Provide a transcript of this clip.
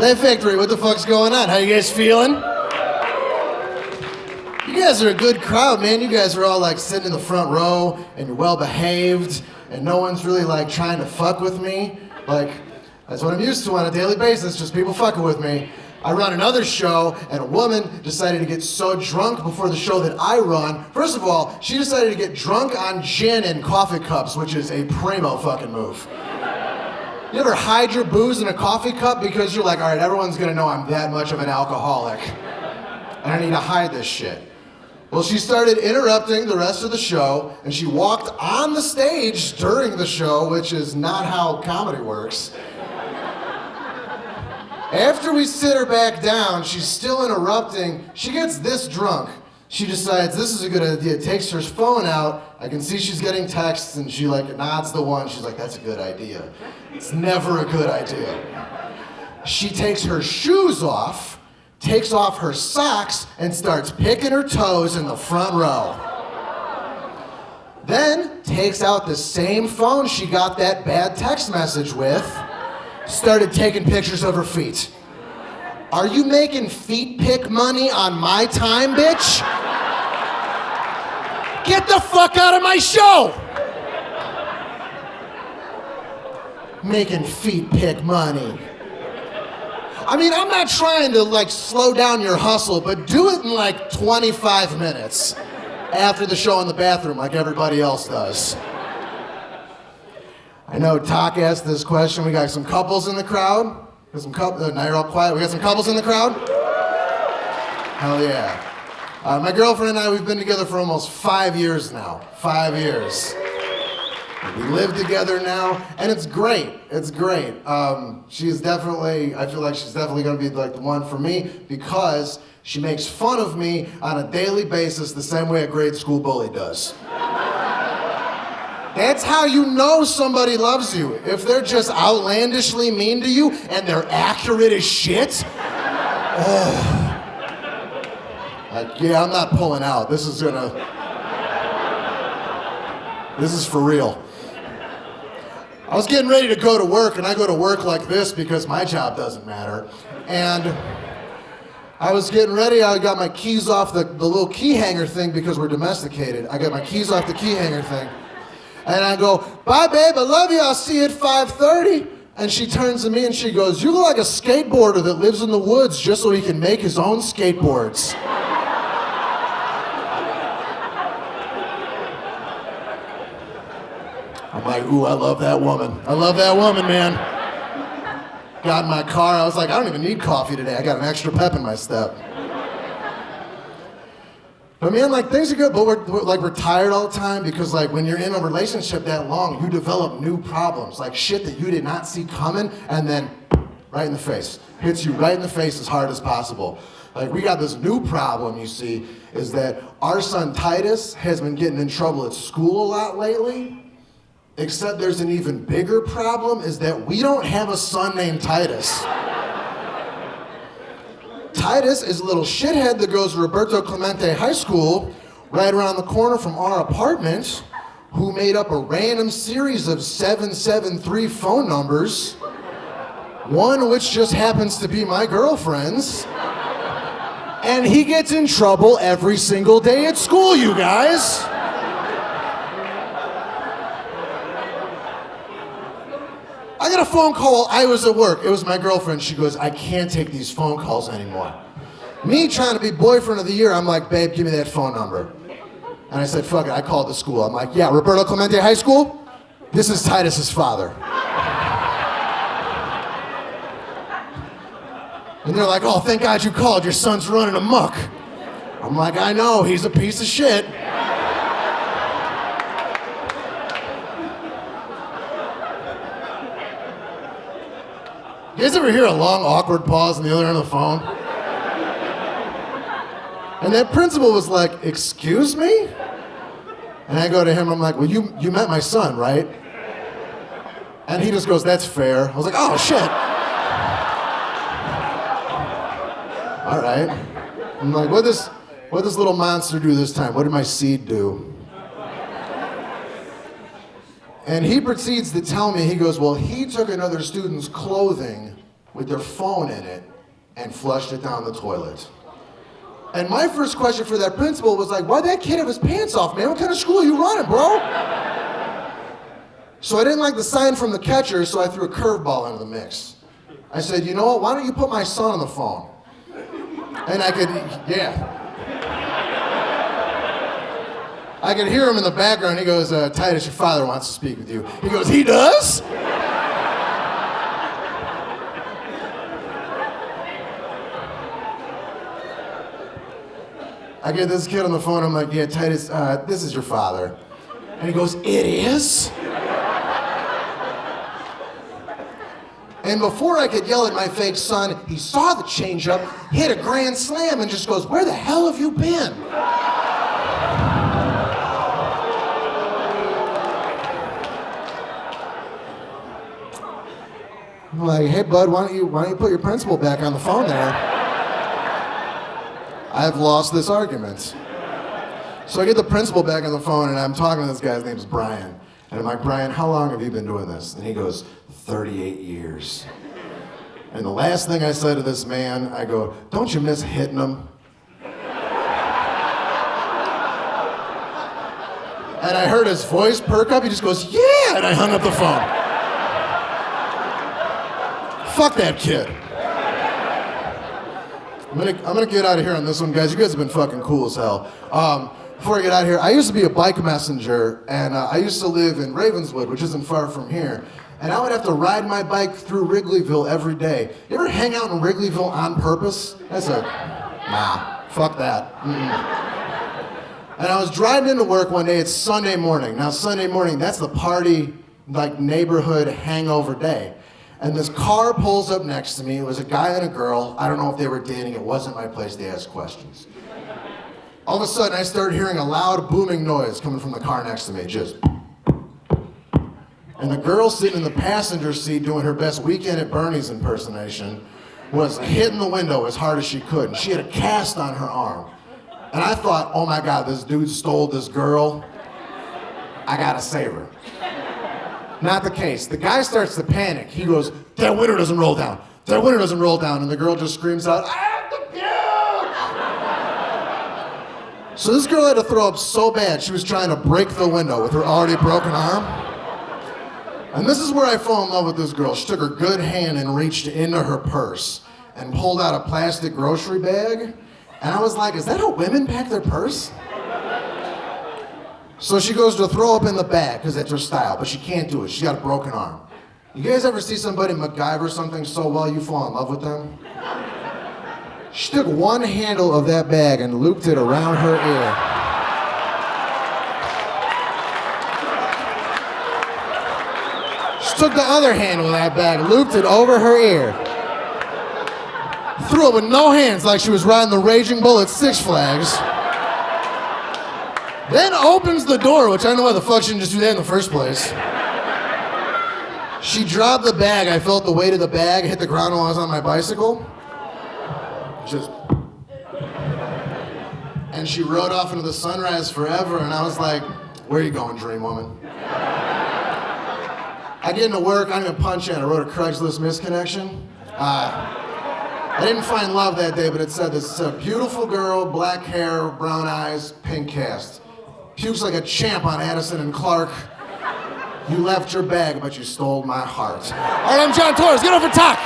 Play Victory, what the fuck's going on? How you guys feeling? You guys are a good crowd, man. You guys are all like sitting in the front row and you're well behaved and no one's really like trying to fuck with me. Like, that's what I'm used to on a daily basis, just people fucking with me. I run another show and a woman decided to get so drunk before the show that I run. First of all, she decided to get drunk on gin and coffee cups, which is a primo fucking move. You ever hide your booze in a coffee cup because you're like, all right, everyone's gonna know I'm that much of an alcoholic and I need to hide this shit. Well, she started interrupting the rest of the show and she walked on the stage during the show, which is not how comedy works. After we sit her back down, she's still interrupting. She gets this drunk. She decides this is a good idea, takes her phone out. I can see she's getting texts and she like nods the one. She's like, that's a good idea. It's never a good idea. She takes her shoes off, takes off her socks, and starts picking her toes in the front row. Then takes out the same phone she got that bad text message with, started taking pictures of her feet. Are you making feet pic money on my time, bitch? Get the fuck out of my show! Making feet pic money. I mean, I'm not trying to like slow down your hustle, but do it in like 25 minutes after the show in the bathroom like everybody else does. I know Talk asked this question. We got some couples in the crowd. Now you're all quiet. We got some couples in the crowd? Hell yeah. My girlfriend and I, we've been together for almost 5 years now. 5 years. We live together now, and it's great. It's great. She's definitely, I feel like she's definitely gonna be like the one for me because she makes fun of me on a daily basis the same way a grade school bully does. That's how you know somebody loves you. If they're just outlandishly mean to you and they're accurate as shit. Like, yeah, I'm not pulling out. This is for real. I was getting ready to go to work, and I go to work like this because my job doesn't matter. And I was getting ready, I got my keys off the little key hanger thing because we're domesticated. I got my keys off the key hanger thing. And I go, bye babe, I love you, I'll see you at 5:30. And she turns to me and she goes, you look like a skateboarder that lives in the woods just so he can make his own skateboards. I'm like, ooh, I love that woman. I love that woman, man. Got in my car, I was like, I don't even need coffee today. I got an extra pep in my step. But man, like things are good, but we're tired all the time because like when you're in a relationship that long, you develop new problems, like shit that you did not see coming, and then right in the face. Hits you right in the face as hard as possible. Like we got this new problem, you see, is that our son Titus has been getting in trouble at school a lot lately. Except there's an even bigger problem, is that we don't have a son named Titus. Titus is a little shithead that goes to Roberto Clemente High School, right around the corner from our apartment, who made up a random series of 773 phone numbers, one which just happens to be my girlfriend's. And he gets in trouble every single day at school, you guys. I got a phone call, I was at work, it was my girlfriend, she goes, I can't take these phone calls anymore. Me trying to be boyfriend of the year, I'm like, babe, give me that phone number. And I said, fuck it, I called the school. I'm like, yeah, Roberto Clemente High School? This is Titus's father. And they're like, oh, thank God you called, your son's running amok. I'm like, I know, he's a piece of shit. You guys ever hear a long, awkward pause on the other end of the phone? And that principal was like, excuse me? And I go to him, I'm like, well, you met my son, right? And he just goes, that's fair. I was like, oh, shit. All right. I'm like, what this little monster do this time? What did my seed do? And he proceeds to tell me, he goes, well, he took another student's clothing with their phone in it and flushed it down the toilet. And my first question for that principal was like, why'd that kid have his pants off, man? What kind of school are you running, bro? So I didn't like the sign from the catcher, so I threw a curveball into the mix. I said, you know what, why don't you put my son on the phone? And I could hear him in the background. He goes, Titus, your father wants to speak with you. He goes, he does? I get this kid on the phone. I'm like, yeah, Titus, this is your father. And he goes, it is? And before I could yell at my fake son, he saw the changeup, hit a grand slam, and just goes, where the hell have you been? I'm like, hey bud, why don't you put your principal back on the phone there? I've lost this argument. So I get the principal back on the phone, and I'm talking to this guy. His name's Brian. And I'm like, Brian, how long have you been doing this? And he goes, 38 years. And the last thing I said to this man, I go, don't you miss hitting him? And I heard his voice perk up. He just goes, yeah! And I hung up the phone. Fuck that kid. I'm gonna get out of here on this one, guys. You guys have been fucking cool as hell. Before I get out of here, I used to be a bike messenger, and I used to live in Ravenswood, which isn't far from here. And I would have to ride my bike through Wrigleyville every day. You ever hang out in Wrigleyville on purpose? Nah, fuck that. And I was driving into work one day. It's Sunday morning. Now Sunday morning, that's the party, like neighborhood hangover day. And this car pulls up next to me. It was a guy and a girl. I don't know if they were dating. It wasn't my place to ask questions. All of a sudden, I started hearing a loud booming noise coming from the car next to me, just. And the girl sitting in the passenger seat doing her best Weekend at Bernie's impersonation was hitting the window as hard as she could. And she had a cast on her arm. And I thought, oh my God, this dude stole this girl. I gotta save her. Not the case. The guy starts to panic. He goes, that window doesn't roll down. That window doesn't roll down. And the girl just screams out, I have to puke! So this girl had to throw up so bad, she was trying to break the window with her already broken arm. And this is where I fell in love with this girl. She took her good hand and reached into her purse and pulled out a plastic grocery bag. And I was like, is that how women pack their purse? So she goes to throw up in the bag, because that's her style, but she can't do it. She's got a broken arm. You guys ever see somebody MacGyver something so well you fall in love with them? She took one handle of that bag and looped it around her ear. She took the other handle of that bag, looped it over her ear. Threw it with no hands like she was riding the Raging Bull at Six Flags. Then opens the door, which I don't know why the fuck she didn't just do that in the first place. She dropped the bag. I felt the weight of the bag hit the ground while I was on my bicycle. And she rode off into the sunrise forever, and I was like, where are you going, dream woman? I get into work, I'm gonna punch in. I wrote a Craigslist misconnection. I didn't find love that day, but it said this, beautiful girl, black hair, brown eyes, pink cast. Pukes like a champ on Addison and Clark. You left your bag, but you stole my heart. All right, I'm Jon Torres. Get over talk.